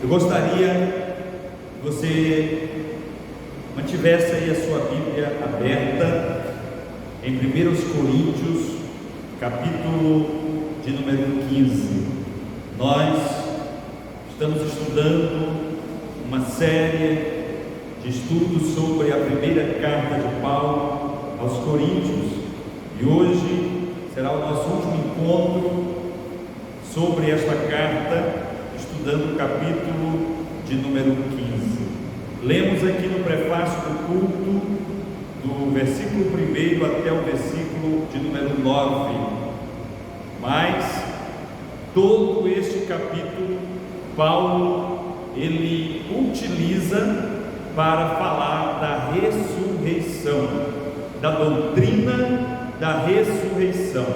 Eu gostaria que você mantivesse aí a sua Bíblia aberta em 1 Coríntios, capítulo de número 15. Nós estamos estudando uma série de estudos sobre a primeira carta de Paulo aos Coríntios, e hoje será o nosso último encontro sobre esta carta, estudando o capítulo de número 15. Lemos aqui no prefácio do culto, do versículo 1 até o versículo de número 9, mas todo este capítulo Paulo ele utiliza para falar da ressurreição, da doutrina da ressurreição.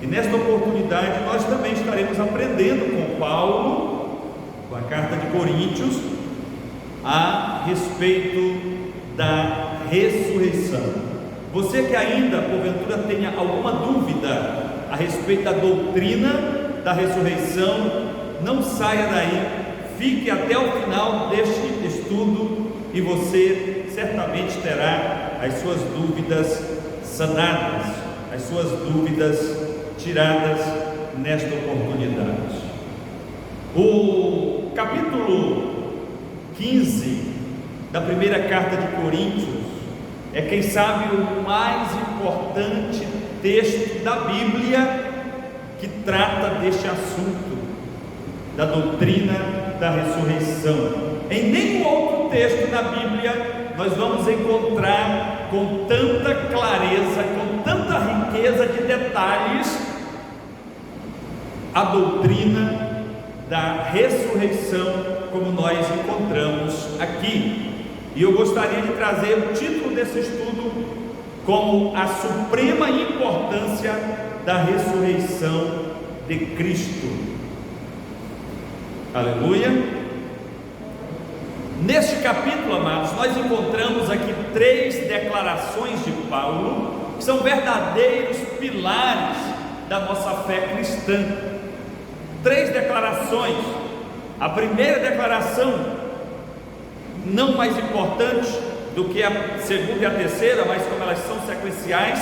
E nesta oportunidade nós também estaremos aprendendo com Paulo, com a carta de Coríntios, a respeito da ressurreição. Você que ainda porventura tenha alguma dúvida a respeito da doutrina da ressurreição, não saia daí, fique até o final deste estudo e você certamente terá as suas dúvidas sanadas, as suas dúvidas tiradas nesta oportunidade. O capítulo 15 da primeira carta de Coríntios é, quem sabe, o mais importante texto da Bíblia que trata deste assunto, da doutrina da ressurreição. Em nenhum outro texto da Bíblia nós vamos encontrar com tanta clareza, com tanta riqueza de detalhes, a doutrina da ressurreição como nós encontramos aqui. E eu gostaria de trazer o título desse estudo como a suprema importância da ressurreição de Cristo. Aleluia! Neste capítulo, amados, nós encontramos aqui 3 declarações de Paulo, que são verdadeiros pilares da nossa fé cristã. 3 declarações. A primeira declaração, não mais importante do que a segunda e a terceira, mas como elas são sequenciais,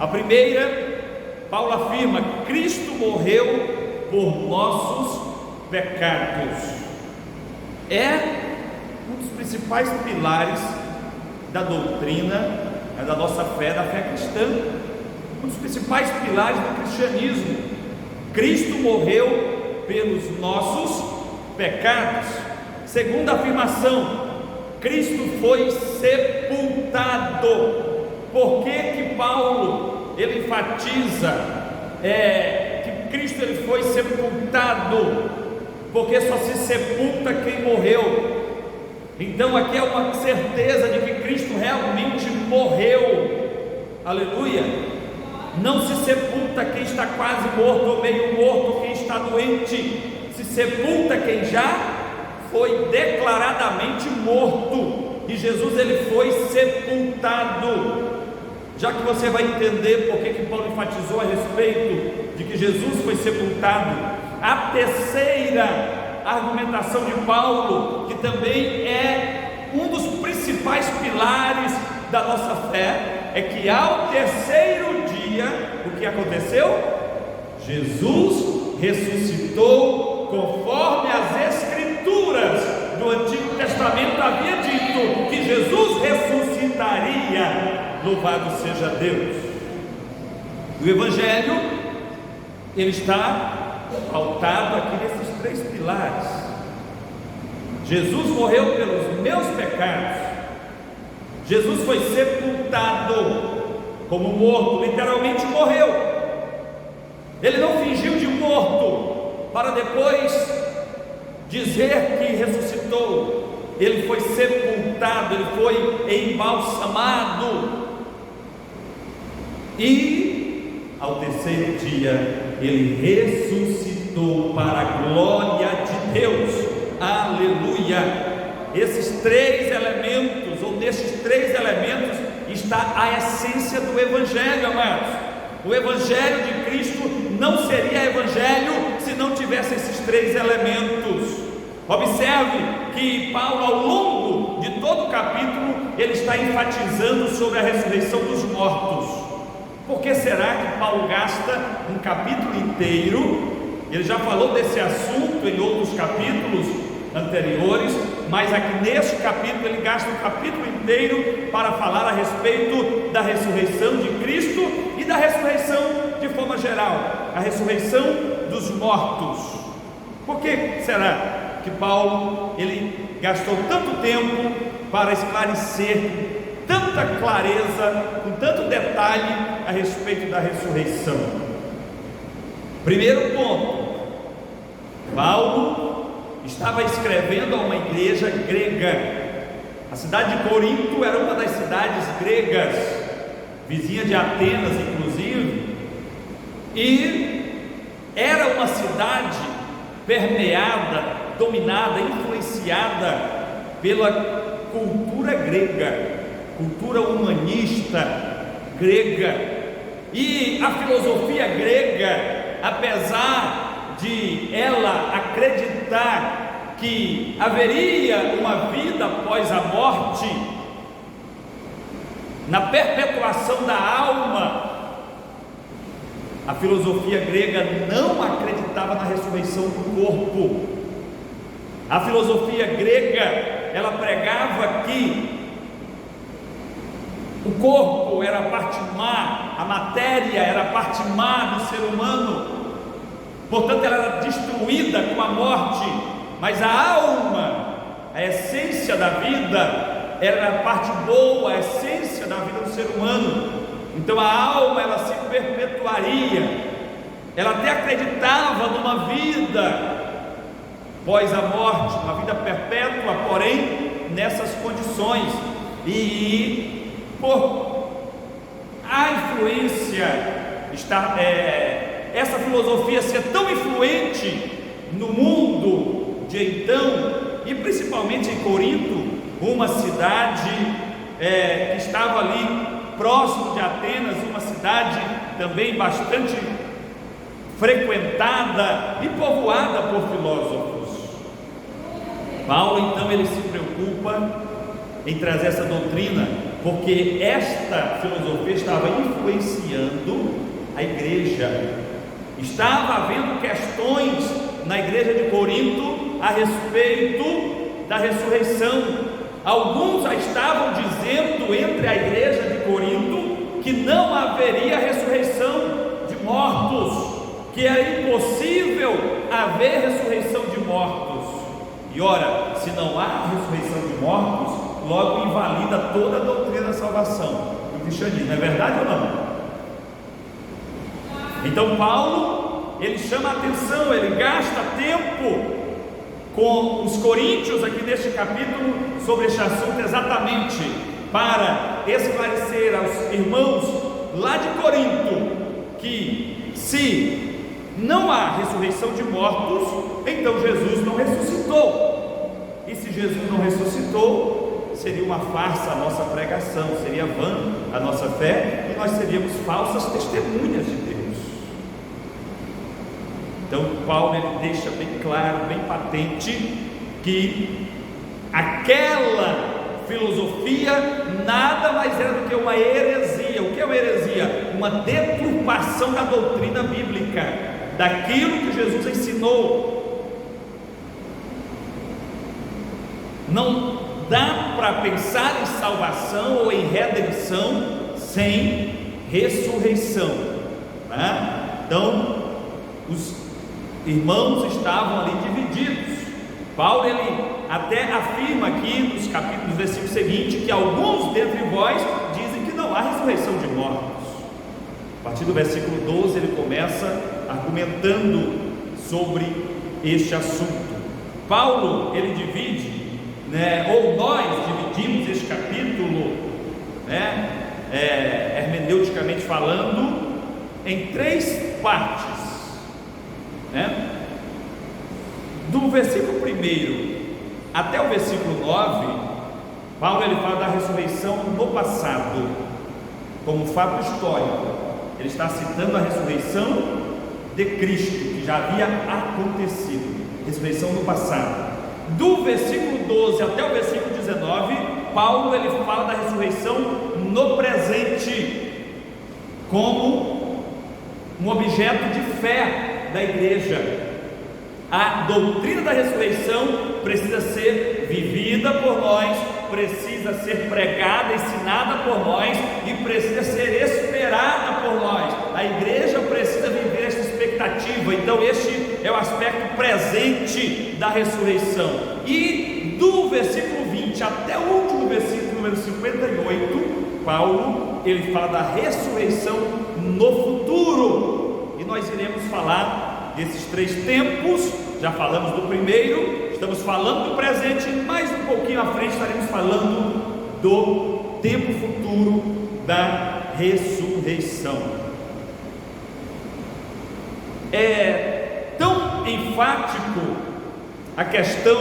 a primeira, Paulo afirma: Cristo morreu por nossos pecados. É um dos principais pilares da doutrina, da nossa fé, da fé cristã, um dos principais pilares do cristianismo. Cristo morreu pelos nossos pecados. Segunda afirmação, Cristo foi sepultado. Por que Paulo ele enfatiza que Cristo ele foi sepultado? Porque só se sepulta quem morreu. Então aqui é uma certeza de que Cristo realmente morreu. Aleluia! Não se sepulta quem está quase morto ou meio morto, quem está doente. Se sepulta quem já foi declaradamente morto. E Jesus ele foi sepultado. Já que você vai entender por que Paulo enfatizou a respeito de que Jesus foi sepultado, a terceira argumentação de Paulo, que também é um dos principais pilares da nossa fé, é que ao terceiro dia, o que aconteceu? Jesus ressuscitou, conforme as Escrituras do Antigo Testamento havia dito que Jesus ressuscitaria. Louvado seja Deus. O Evangelho ele está pautado aqui nesses 3 pilares. Jesus morreu pelos meus pecados. Jesus foi sepultado como morto, literalmente morreu. Ele não fingiu de morto para depois dizer que ressuscitou. Ele foi sepultado, ele foi embalsamado. E ao terceiro dia ele ressuscitou para a glória de Deus. Aleluia! Esses 3 elementos, ou nesses 3 elementos, está a essência do Evangelho, amados. O Evangelho de Cristo não seria Evangelho se não tivesse esses 3 elementos. Observe Observe que Paulo, ao longo de todo o capítulo, ele está enfatizando sobre a ressurreição dos mortos. Por que será que Paulo gasta um capítulo inteiro? Ele já falou desse assunto em outros capítulos anteriores, mas aqui neste capítulo ele gasta um capítulo inteiro para falar a respeito da ressurreição de Cristo e da ressurreição de forma geral, a ressurreição dos mortos. Por que será que Paulo ele gastou tanto tempo para esclarecer com tanta clareza, com tanto detalhe a respeito da ressurreição? Primeiro ponto, Paulo estava escrevendo a uma igreja grega. A cidade de Corinto era uma das cidades gregas, vizinha de Atenas inclusive, e era uma cidade permeada, dominada, influenciada pela cultura grega, cultura humanista grega. E a filosofia grega, apesar de ela acreditar que haveria uma vida após a morte, na perpetuação da alma, a filosofia grega não acreditava na ressurreição do corpo. A filosofia grega, ela pregava que o corpo era a parte má, a matéria era a parte má do ser humano, portanto ela era destruída com a morte, mas a alma, a essência da vida, era a parte boa, a essência da vida do ser humano. Então a alma ela se perpetuaria, ela até acreditava numa vida após a morte, uma vida perpétua, porém nessas condições. E por a influência essa filosofia ser tão influente no mundo de então, e principalmente em Corinto, uma cidade que estava ali próximo de Atenas, uma cidade também bastante frequentada e povoada por filósofos. Paulo então ele se preocupa em trazer essa doutrina, porque esta filosofia estava influenciando a igreja. Estava havendo questões na igreja de Corinto a respeito da ressurreição. Alguns já estavam dizendo entre a igreja de Corinto que não haveria ressurreição de mortos, que era impossível haver ressurreição de mortos. E ora, se não há ressurreição de mortos, logo invalida toda a doutrina da salvação do cristianismo. É verdade ou não? Então Paulo, ele chama a atenção, ele gasta tempo com os coríntios aqui neste capítulo sobre este assunto, exatamente para esclarecer aos irmãos lá de Corinto que se não há ressurreição de mortos, então Jesus não ressuscitou, e se Jesus não ressuscitou, seria uma farsa a nossa pregação, seria vã a nossa fé, e nós seríamos falsas testemunhas de Deus. Então Paulo ele deixa bem claro, bem patente, que aquela filosofia nada mais era do que uma heresia. O que é uma heresia? Uma deturpação da doutrina bíblica, daquilo que Jesus ensinou. Não dá para pensar em salvação ou em redenção sem ressurreição, né? Então os irmãos estavam ali divididos. Paulo ele até afirma aqui nos capítulos, versículo seguinte, que alguns dentre vós dizem que não há ressurreição de mortos. A partir do versículo 12 ele começa argumentando sobre este assunto. Paulo ele divide, ou nós dividimos este capítulo, hermeneuticamente falando, em três partes. Do versículo 1 até o versículo 9, Paulo ele fala da ressurreição no passado, como fato histórico. Ele está citando a ressurreição de Cristo, que já havia acontecido, ressurreição no passado. Do versículo 12 até o versículo 19, Paulo ele fala da ressurreição no presente, como um objeto de fé da igreja. A doutrina da ressurreição precisa ser vivida por nós, precisa ser pregada, ensinada por nós e precisa ser esperada por nós. A igreja precisa viver essa expectativa. Então este é o aspecto presente da ressurreição. E do versículo 20 até o último versículo, número 58, Paulo ele fala da ressurreição no futuro. E nós iremos falar desses 3 tempos. Já falamos do primeiro, estamos falando do presente, mais um pouquinho à frente estaremos falando do tempo futuro da ressurreição. É tão enfático a questão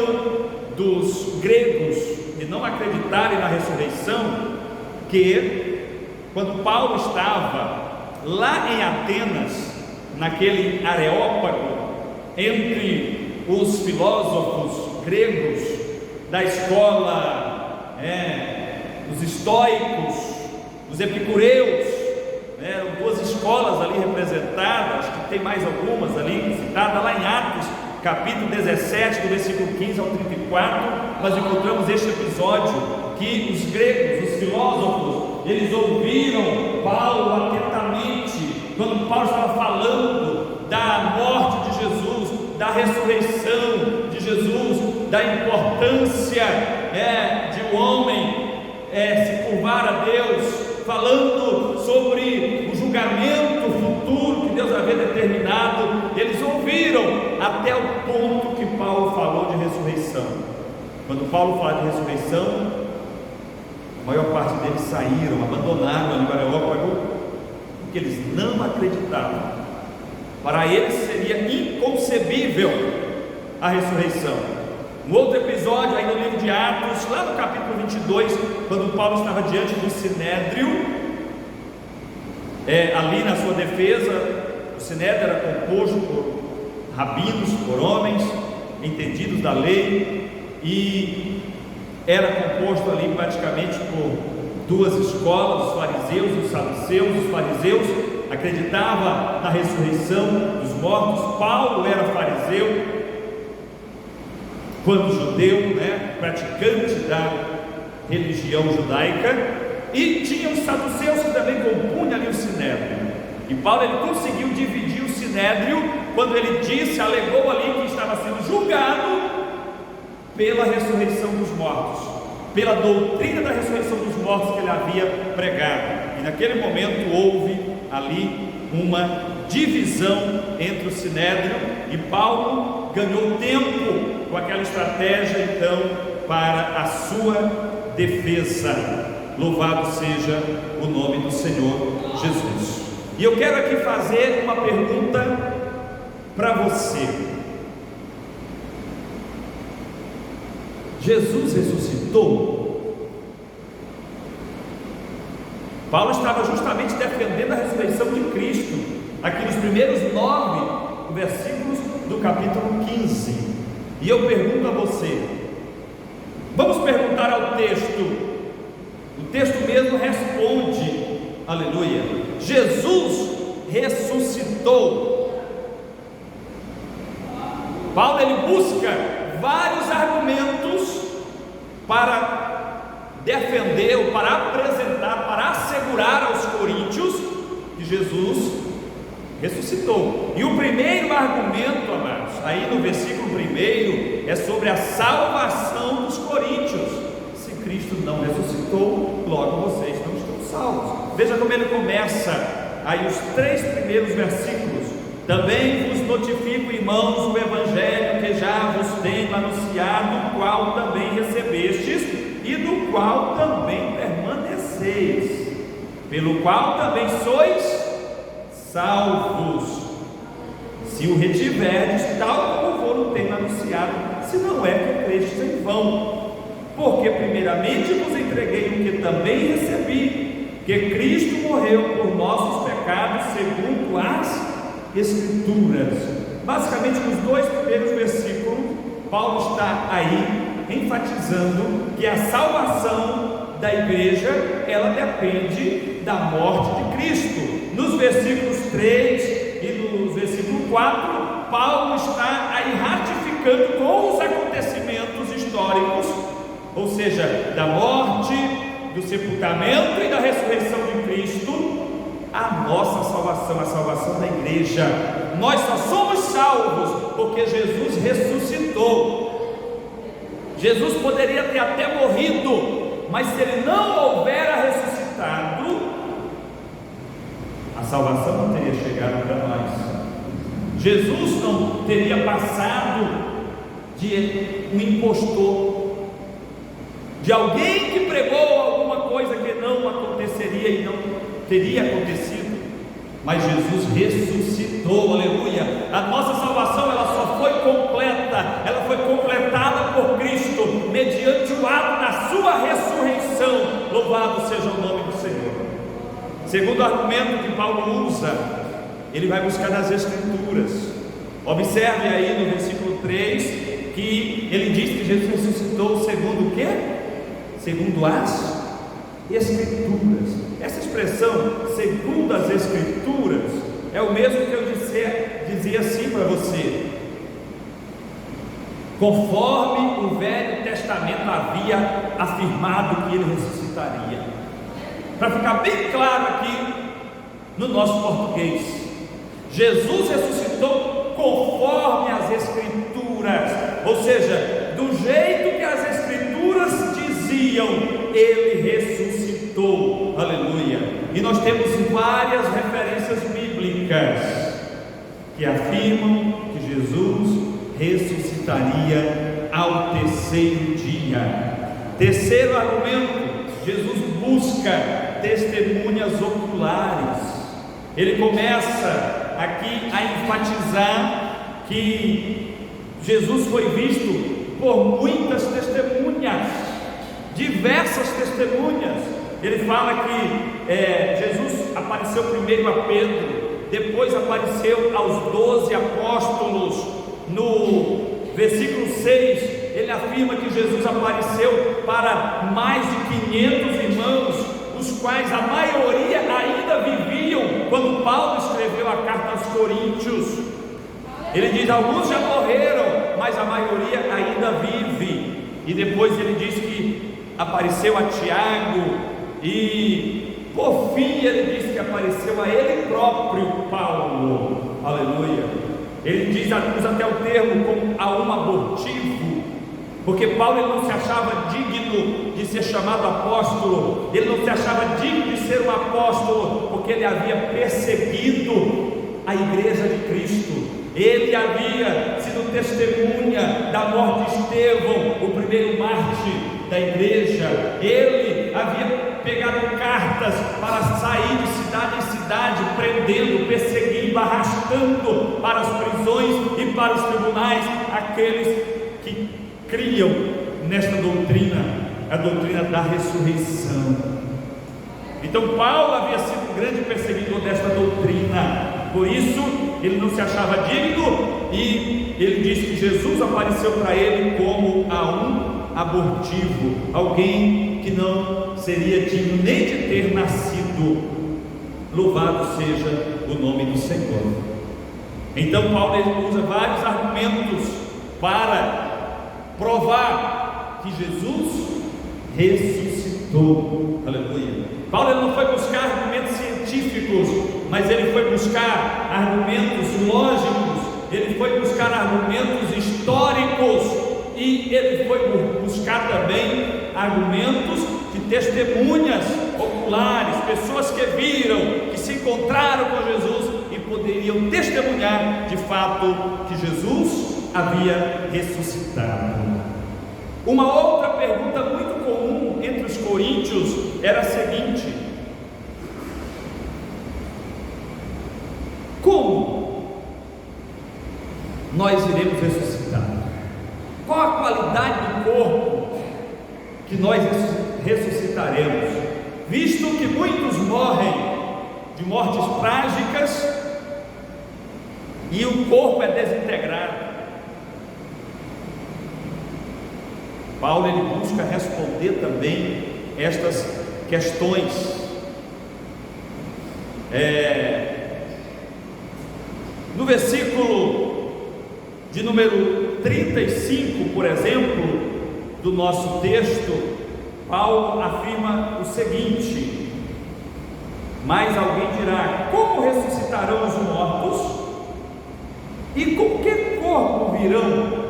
dos gregos de não acreditarem na ressurreição, que quando Paulo estava lá em Atenas, naquele Areópago, entre os filósofos gregos da escola, os estoicos, os epicureus, eram 2 escolas ali representadas, acho que tem mais algumas ali citadas lá em Atos, capítulo 17, do versículo 15 ao 34, nós encontramos este episódio, que os gregos, os filósofos, eles ouviram Paulo atentamente, quando Paulo estava falando da morte de Jesus, da ressurreição de Jesus, da importância de um homem se curvar a Deus, falando sobre o julgamento futuro que Deus havia determinado. Eles ouviram até o ponto que Paulo falou de ressurreição. Quando Paulo fala de ressurreição, a maior parte deles saíram, abandonaram o Areópago, porque eles não acreditavam. Para eles seria inconcebível a ressurreição. Um outro episódio aí no livro de Atos, lá no capítulo 22, quando Paulo estava diante do Sinédrio, ali na sua defesa, o Sinédrio era composto por rabinos, por homens entendidos da lei, e era composto ali praticamente por 2 escolas, os fariseus e os saduceus. Os fariseus acreditavam na ressurreição dos mortos. Paulo era fariseu, quando judeu, praticante da religião judaica, e tinha os saduceus que também compunham ali o Sinédrio. E Paulo ele conseguiu dividir o Sinédrio quando ele alegou ali que estava sendo julgado pela ressurreição dos mortos, pela doutrina da ressurreição dos mortos que ele havia pregado. E naquele momento houve ali uma divisão entre o Sinédrio, e Paulo ganhou tempo com aquela estratégia então para a sua defesa. Louvado seja o nome do Senhor Jesus. E eu quero aqui fazer uma pergunta para você. Jesus ressuscitou? Paulo estava justamente defendendo a ressurreição de Cristo, aqui nos primeiros 9 versículos do capítulo 15. E eu pergunto a você, vamos perguntar ao texto, o texto mesmo responde, aleluia, Jesus ressuscitou. Paulo ele busca vários argumentos para defender, ou para apresentar, para assegurar aos coríntios que Jesus ressuscitou. E o primeiro argumento, amados, aí no versículo 1, é sobre a salvação dos coríntios. Se Cristo não ressuscitou, logo vocês não estão salvos. Veja como ele começa aí os 3 primeiros versículos. Também vos notifico, irmãos, o evangelho que já vos tenho anunciado, o qual também recebestes e do qual também permaneceis, pelo qual também sois salvos, se o retiverdes, tal como vos tenho anunciado, se não é que crestes em vão. Porque primeiramente vos entreguei o que também recebi, que Cristo morreu por nossos pecados segundo as Escrituras. Basicamente nos 2 primeiros versículos Paulo está aí enfatizando que a salvação da igreja, ela depende da morte de Cristo. Nos versículos 3 e no versículo 4, Paulo está aí ratificando com os acontecimentos históricos, ou seja, da morte, do sepultamento e da ressurreição de Cristo, a nossa salvação, a salvação da igreja. Nós só somos salvos porque Jesus ressuscitou. Jesus poderia ter até morrido, mas se ele não houvera ressuscitado, a salvação não teria chegado para nós. Jesus não teria passado de um impostor, de alguém que pregou alguma coisa que não aconteceria e não teria acontecido, mas Jesus ressuscitou, aleluia. A nossa salvação, ela só foi completa, ela foi completada por Cristo, mediante o ato da sua ressurreição. Louvado seja o nome do Senhor. Segundo argumento que Paulo usa, ele vai buscar nas Escrituras. Observe aí no versículo 3, que ele diz que Jesus ressuscitou segundo o quê? Segundo as Escrituras. Essa expressão, segundo as Escrituras, é o mesmo que eu dizia assim para você: conforme o Velho Testamento havia afirmado que ele ressuscitaria. Para ficar bem claro aqui no nosso português, Jesus ressuscitou conforme as Escrituras, ou seja, do jeito que as Escrituras diziam, ele ressuscitou, aleluia. E nós temos várias referências bíblicas que afirmam que Jesus ressuscitaria ao terceiro dia. Terceiro argumento, Jesus busca testemunhas oculares. Ele começa aqui a enfatizar que Jesus foi visto por muitas testemunhas, diversas testemunhas. Ele fala que Jesus apareceu primeiro a Pedro, depois apareceu aos 12 apóstolos. No versículo 6, ele afirma que Jesus apareceu para mais de 500 irmãos, os quais a maioria ainda viviam quando Paulo escreveu a carta aos Coríntios. Ele diz: alguns já morreram, mas a maioria ainda vive. E depois ele diz que apareceu a Tiago, e por fim ele diz que apareceu a ele próprio, Paulo, aleluia. Ele diz, usa até o termo como a um abortivo, porque Paulo ele não se achava digno de ser chamado apóstolo, ele não se achava digno de ser um apóstolo, porque ele havia perseguido a igreja de Cristo. Ele havia sido testemunha da morte de Estevão, o primeiro mártir da igreja. Ele havia pegado cartas para sair de cidade em cidade, prendendo, perseguindo, arrastando para as prisões e para os tribunais aqueles que criam nesta doutrina, a doutrina da ressurreição. Então Paulo havia sido um grande perseguidor desta doutrina, por isso ele não se achava digno, e ele diz que Jesus apareceu para ele como a um abortivo, alguém que não seria digno nem de ter nascido. Louvado seja o nome do Senhor. Então Paulo usa vários argumentos para provar que Jesus ressuscitou, aleluia. Paulo ele não foi buscar argumentos científicos, mas ele foi buscar argumentos lógicos, ele foi buscar argumentos históricos, e ele foi buscar também argumentos de testemunhas oculares, pessoas que viram, que se encontraram com Jesus e poderiam testemunhar de fato que Jesus havia ressuscitado. Uma outra pergunta muito comum entre os coríntios era a seguinte: como nós iremos ressuscitar? Qual a qualidade do corpo que nós ressuscitaremos? Visto que muitos morrem de mortes trágicas e o corpo é desintegrado. Paulo ele busca responder também estas questões. No versículo de número 35, por exemplo, do nosso texto, Paulo afirma o seguinte: mas alguém dirá: como ressuscitarão os mortos? E com que corpo virão?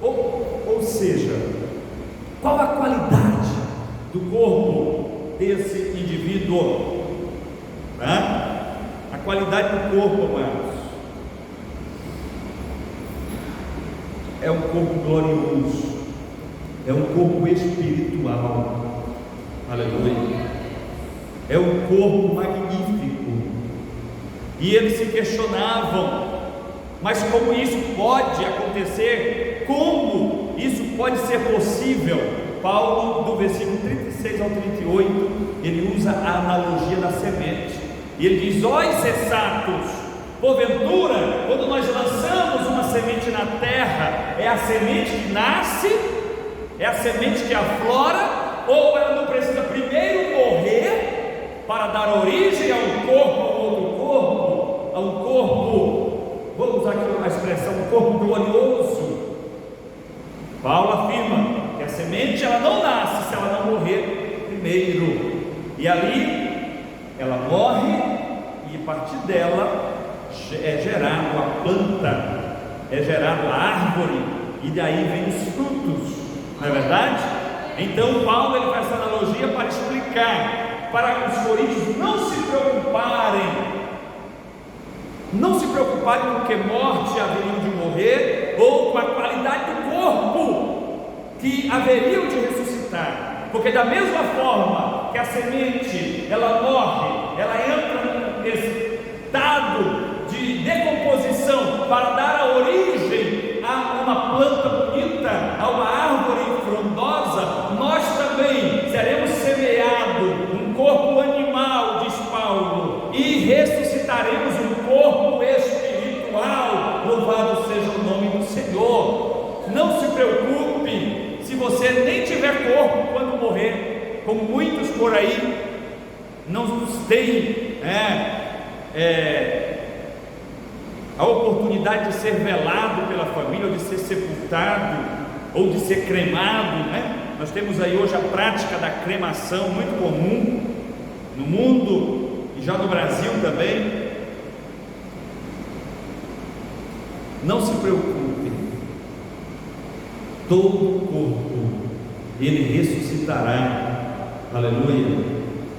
Ou seja, qual a qualidade do corpo desse indivíduo? A qualidade do corpo, amados, é um corpo glorioso, é um corpo espiritual, aleluia, é um corpo magnífico. E eles se questionavam: mas como isso pode acontecer? Como isso pode ser possível? Paulo, do versículo 36 ao 38, ele usa a analogia da semente, e ele diz: ó insensatos, porventura, quando nós lançamos uma semente na terra, é a semente que nasce, é a semente que aflora, ou ela não precisa primeiro morrer para dar origem a um corpo, a um outro corpo, a um corpo, vamos usar aqui a expressão, um corpo glorioso? Paulo afirma que a semente ela não nasce se ela não morrer primeiro, e ali ela morre, e a partir dela é gerado a planta, é gerado a árvore, e daí vem os frutos, não é verdade? Então Paulo ele faz essa analogia para explicar, para os coríntios não se preocuparem com que morte haveriam de morrer, ou com a qualidade do corpo que haveriam de ressuscitar, porque da mesma forma que a semente ela morre, ela entra num estado de decomposição para dar a origem a uma planta bonita, a uma árvore frondosa, nós também seremos semeados um corpo animal, diz Paulo, e ressuscitaremos um corpo espiritual. Louvado seja o nome do Senhor. Não se preocupe se você nem tiver corpo quando morrer, como muitos por aí não têm a oportunidade de ser velado pela família, ou de ser sepultado, ou de ser cremado, Nós temos aí hoje a prática da cremação, muito comum no mundo e já no Brasil também. Não se preocupe, todo o corpo ele ressuscitará, aleluia,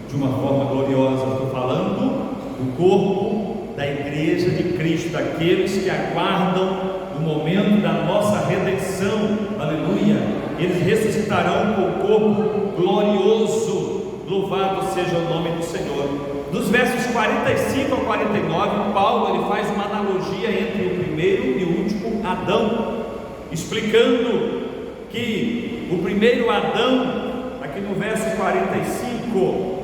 de uma forma gloriosa. Estou falando do corpo da igreja de Cristo, daqueles que aguardam o momento da nossa redenção, aleluia. Eles ressuscitarão com o corpo glorioso. Louvado seja o nome do Senhor. Dos versos 45 ao 49, Paulo ele faz uma analogia entre o primeiro e o último Adão, explicando que o primeiro Adão, aqui no verso 45,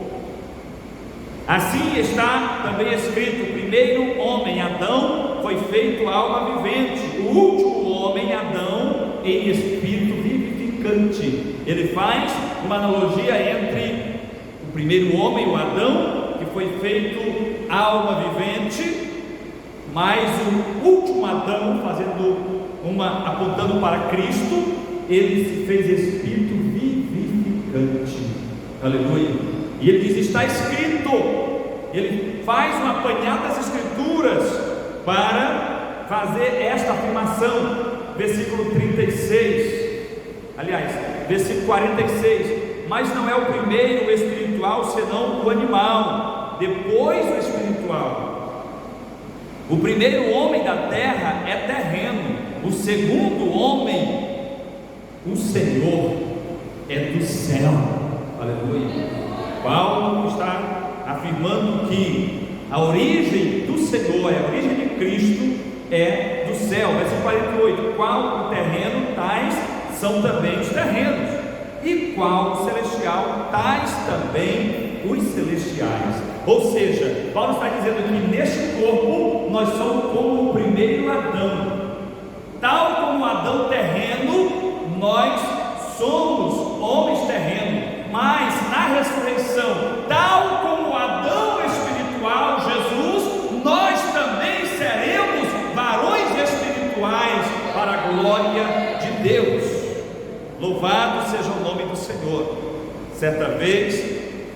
assim está também escrito: o primeiro homem, Adão, foi feito alma vivente, o último homem, Adão, em espírito vivificante. Ele faz uma analogia entre o primeiro homem, o Adão, que foi feito alma vivente, mas o último Adão, apontando para Cristo, ele se fez espírito vivificante, aleluia. E ele diz: está escrito. Ele faz uma apanhada das escrituras para fazer esta afirmação. Versículo 36, aliás, versículo 46: mas não é o primeiro o espiritual, senão o animal, depois o espiritual. O primeiro homem da terra é terreno, o segundo homem, o Senhor, é do céu, aleluia. Paulo está afirmando que a origem do Senhor, a origem de Cristo é do céu. Versículo 48: qual o terreno, tais são também os terrenos, e qual o celestial, tais também os celestiais. Ou seja, Paulo está dizendo que neste corpo nós somos como o primeiro Adão. Tal como o Adão terreno, nós somos homens terrenos, mas na ressurreição, tal como Adão espiritual, Jesus, nós também seremos varões espirituais para a glória de Deus. Louvado seja o nome do Senhor. Certa vez,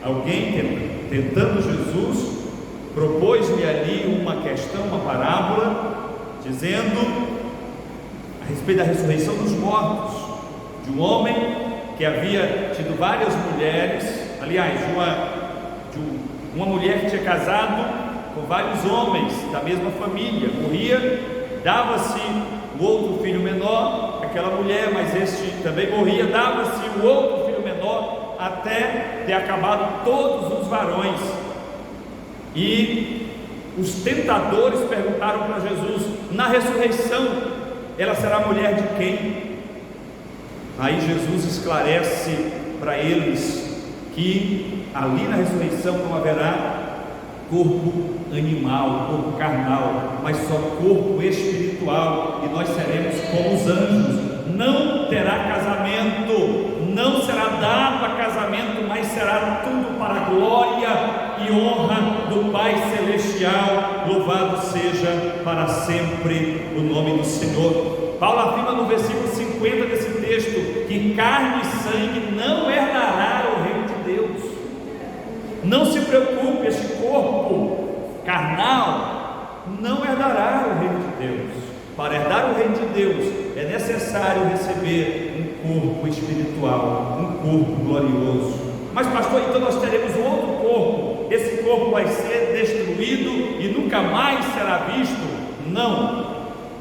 alguém tentando Jesus, propôs-lhe ali uma questão, uma parábola, dizendo a respeito da ressurreição dos mortos, de um homem que havia tido várias mulheres, aliás, de uma mulher que tinha casado com vários homens da mesma família, morria, dava-se o outro filho menor, aquela mulher, mas este também morria, dava-se o outro filho menor, até ter acabado todos os varões. E os tentadores perguntaram para Jesus: na ressurreição, ela será mulher de quem? Aí Jesus esclarece para eles que ali na ressurreição não haverá corpo animal, corpo carnal, mas só corpo espiritual, e nós seremos como os anjos. Não terá casamento, não será dado a casamento, mas será tudo para a glória e honra do Pai Celestial. Louvado seja para sempre o nome do Senhor. Paulo afirma no versículo 50 desse texto que carne e sangue não herdará o reino de Deus. Não se preocupe, este corpo carnal não herdará o reino de Deus. Para herdar o reino de Deus é necessário receber um corpo espiritual, um corpo glorioso. Mas pastor, então nós teremos um outro corpo, esse corpo vai ser destruído e nunca mais será visto? Não.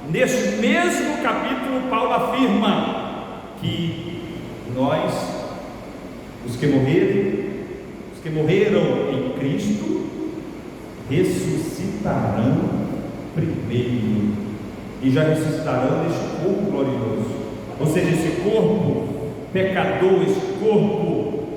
Neste mesmo capítulo, Paulo afirma que nós, os que morreram em Cristo, ressuscitarão primeiro, e já ressuscitarão neste corpo glorioso. Ou seja, esse corpo pecador, esse corpo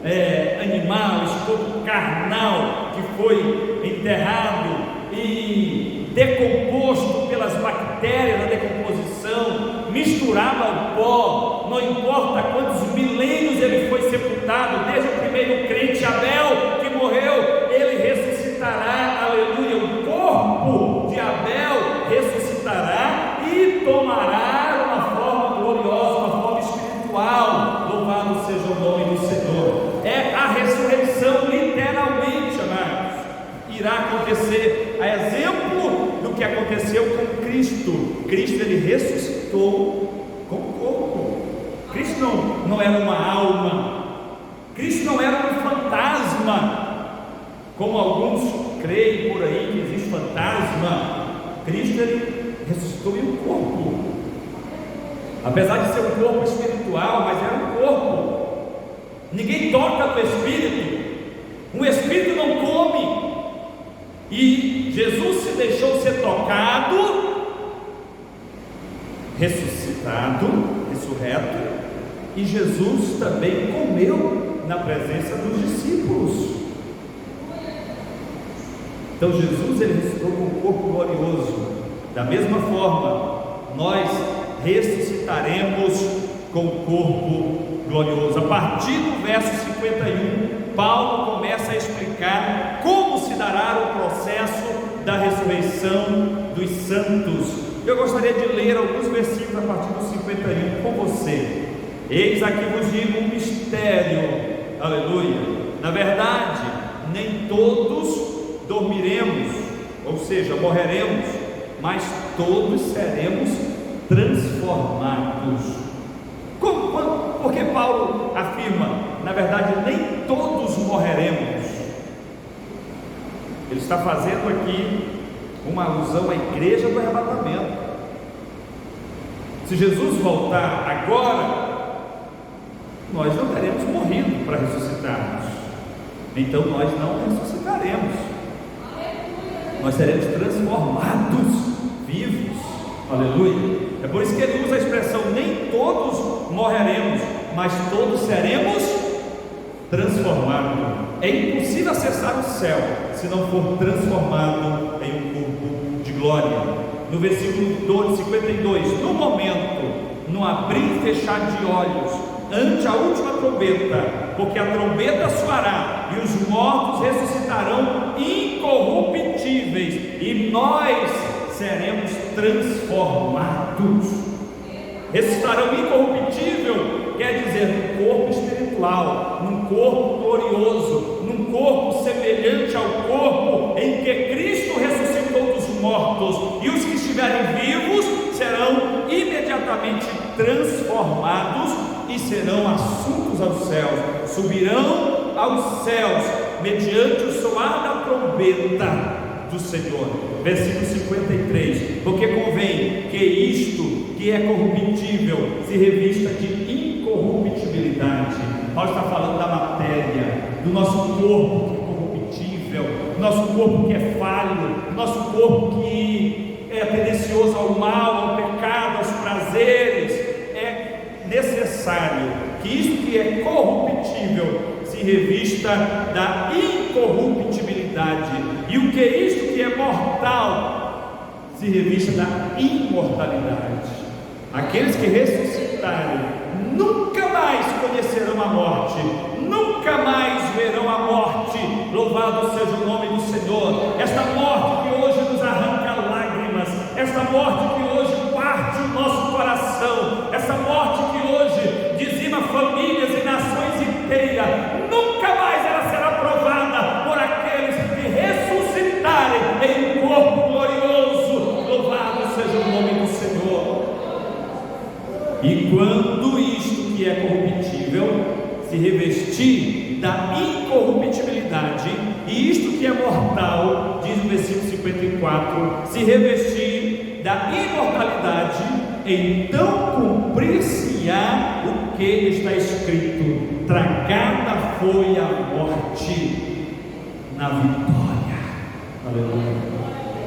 animal, esse corpo carnal que foi enterrado e decomposto pelas bactérias da decomposição, misturado ao pó, não importa quantos milênios ele foi sepultado, desde o primeiro crente Abel que morreu, ele ressuscitará, aleluia. O corpo de Abel ressuscitará e tomará uma forma gloriosa, uma forma espiritual. Louvado seja o nome do Senhor. É a ressurreição, literalmente, amados, irá acontecer, a exemplo do que aconteceu com Cristo. Cristo, ele ressuscitou com o corpo. Cristo não era uma alma, Cristo não era um fantasma, como alguns creem por aí que existe fantasma. Cristo, ele ressuscitou em um corpo, apesar de ser um corpo espiritual, mas era um corpo. Ninguém toca no espírito, um espírito não come, e Jesus se deixou ser tocado, ressuscitado, ressurreto, e Jesus também comeu na presença dos discípulos. Então Jesus, ele ressuscitou com um corpo glorioso. Da mesma forma, nós ressuscitaremos com o corpo glorioso. A partir do verso 51, Paulo começa a explicar como se dará o processo da ressurreição dos santos. Eu gostaria de ler alguns versículos a partir do 51 com você. Eis aqui vos digo um mistério, aleluia. Na verdade, nem todos dormiremos, ou seja, morreremos, mas todos seremos transformados. Porque Paulo afirma, na verdade, nem todos morreremos. Ele está fazendo aqui uma alusão à igreja do arrebatamento. Se Jesus voltar agora, nós não teremos morrido para ressuscitarmos, então nós não ressuscitaremos, nós seremos transformados, vivos, aleluia. É por isso que ele usa a expressão, nem todos morreremos, mas todos seremos transformados. É impossível acessar o céu se não for transformado em um corpo de glória. No versículo 52, no momento, no abrir e fechar de olhos, ante a última trombeta, porque a trombeta soará e os mortos ressuscitarão incorruptíveis e nós seremos transformados. Ressuscitarão incorruptível quer dizer num corpo espiritual, num corpo glorioso, num corpo semelhante ao corpo em que Cristo ressuscitou dos mortos, e os que estiverem vivos serão imediatamente transformados e serão assuntos aos céus, subirão aos céus mediante o soar da trombeta do Senhor. Versículo 53: porque convém que isto que é corruptível se revista de incorruptibilidade. Paulo está falando da matéria, do nosso corpo que é corruptível, do nosso corpo que é falho, do nosso corpo que é tendencioso ao mal, ao pecado, aos prazeres. É necessário que isto que é corruptível se revista da incorruptibilidade, e o que é isto que é mortal se revista da imortalidade. Aqueles que ressuscitarem nunca mais conhecerão a morte, nunca mais verão a morte. Louvado seja o nome do Senhor. Esta morte que hoje nos arranca lágrimas, esta morte que hoje parte o nosso coração, essa morte que hoje dizima famílias e nações inteiras, nunca mais ela será provada por aqueles que ressuscitarem em um corpo glorioso. Louvado seja o nome do Senhor. E quando isto que é corruptível se revestir da incorruptibilidade, e isto que é mortal, diz o versículo 54, se revestir da imortalidade, então cumprir-se-á o que está escrito: tragada foi a morte na vitória. Aleluia.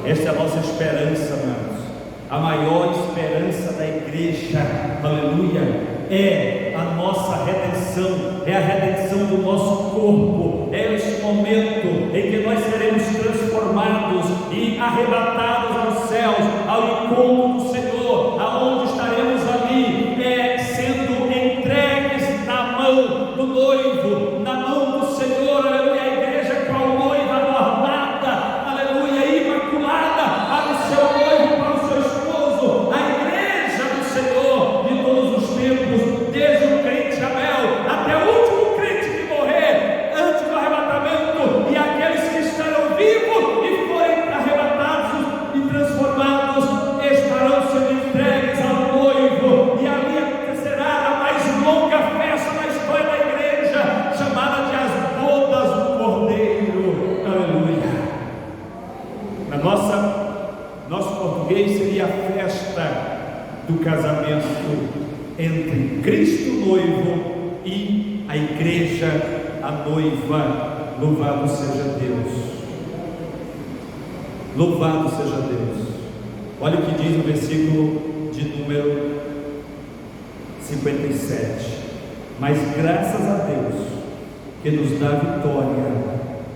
Esta é a nossa esperança, amados. A maior esperança da igreja, aleluia, é a nossa redenção, é a redenção do nosso corpo. É este momento em que nós seremos transformados e arrebatados aos céus, ao encontro do Senhor, aonde estaremos ali, sendo entregues na mão do noivo, na mão do Senhor, aleluia. A igreja com a noiva adornada, aleluia, imaculada, para o seu noivo, para o seu esposo, a igreja do Senhor de todos os tempos, desde o crente Abel até o último crente que morrer antes do arrebatamento, e aqueles que estarão vivos e forem arrebatados e transformados estarão sendo entregues ao noivo, e ali acontecerá a mais longa festa na história da igreja, chamada de as bodas do Cordeiro. Aleluia. Nosso português seria a festa do casamento entre Cristo noivo e a igreja, a noiva. Louvado seja Deus. Louvado seja Deus. Olha o que diz o versículo de número 57. Mas graças a Deus que nos dá vitória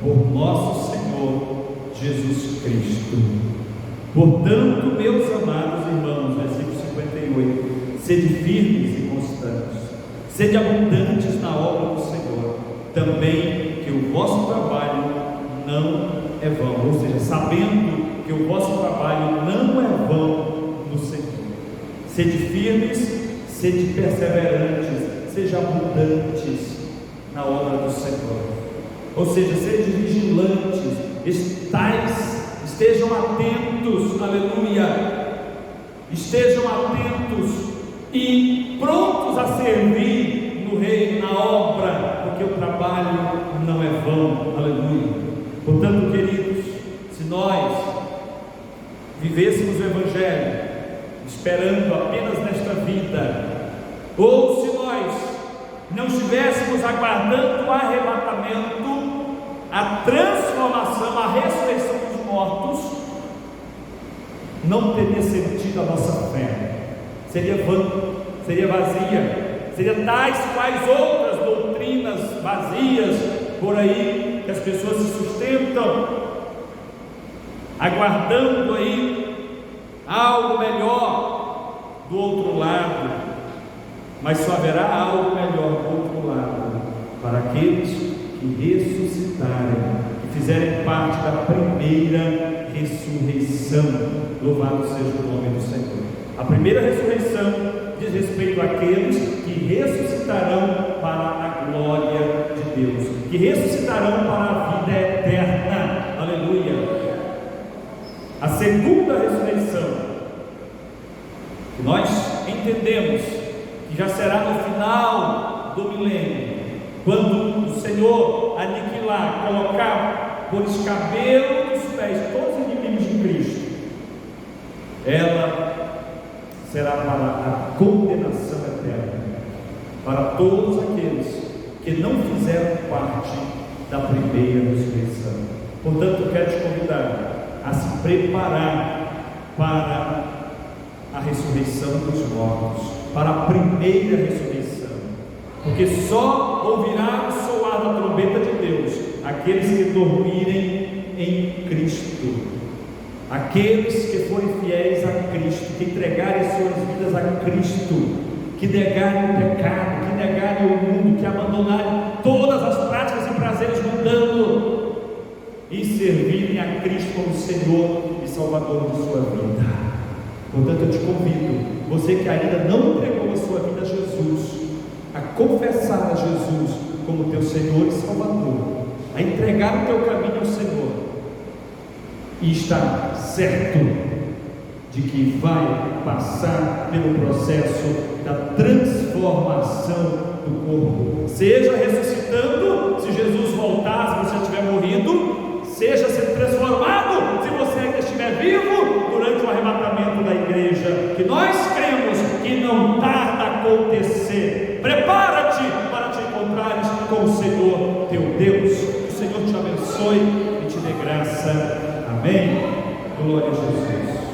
por nosso Senhor Jesus Cristo. Portanto, meus amados irmãos, versículo 58, sede firmes e constantes, sede abundantes na obra do Senhor, também que o vosso trabalho não é vão. Ou seja, sabendo que o vosso trabalho não é vão no Senhor. Sede firmes, sede perseverantes, sejam abundantes na obra do Senhor. Ou seja, sede vigilantes, estejam atentos, aleluia, estejam atentos e prontos a servir no reino, na obra, porque o trabalho não é vão, aleluia. Portanto, queridos, se nós vivêssemos o Evangelho esperando apenas nesta vida, ou se nós não estivéssemos aguardando o arrebatamento, a transformação, a ressurreição dos mortos, não teria sentido a nossa fé, seria vã, seria vazia, seria tais quais outras doutrinas vazias por aí, que as pessoas se sustentam, aguardando aí algo melhor do outro lado. mas só haverá algo melhor do outro lado, para aqueles que ressuscitarem, que fizerem parte da primeira ressurreição. Louvado seja o nome do Senhor. A primeira ressurreição diz respeito àqueles que ressuscitarão para a glória de Deus, que ressuscitarão para a vida eterna. Aleluia. A segunda ressurreição, que nós entendemos que já será no final do milênio, quando o Senhor aniquilar, colocar por escabelo dos pés todos os inimigos de Cristo, ela será para a condenação eterna, para todos aqueles que não fizeram parte da primeira ressurreição. Portanto, eu quero te convidar a se preparar para a ressurreição dos mortos, para a primeira ressurreição, porque só ouvirá o soar da trombeta de Deus aqueles que dormirem em Cristo, aqueles que forem fiéis a Cristo, que entregarem suas vidas a Cristo, que negarem o pecado, que negarem o mundo, que abandonarem todas as práticas e prazeres mundanos e servirem a Cristo como Senhor e Salvador de sua vida. Portanto, eu te convido, você que ainda não entregou a sua vida a Jesus, a confessar a Jesus como teu Senhor e Salvador, a entregar o teu caminho ao Senhor, e estar certo de que vai passar pelo processo da transformação do corpo, seja ressuscitando, se Jesus voltar, se você estiver morrido, seja sendo transformado, se você ainda estiver vivo, durante o arrebatamento da igreja, que nós cremos que não tarda a acontecer. Prepara-te para te encontrares com o Senhor teu Deus. Que o Senhor te abençoe e te dê graça. Amém. Glória a Jesus.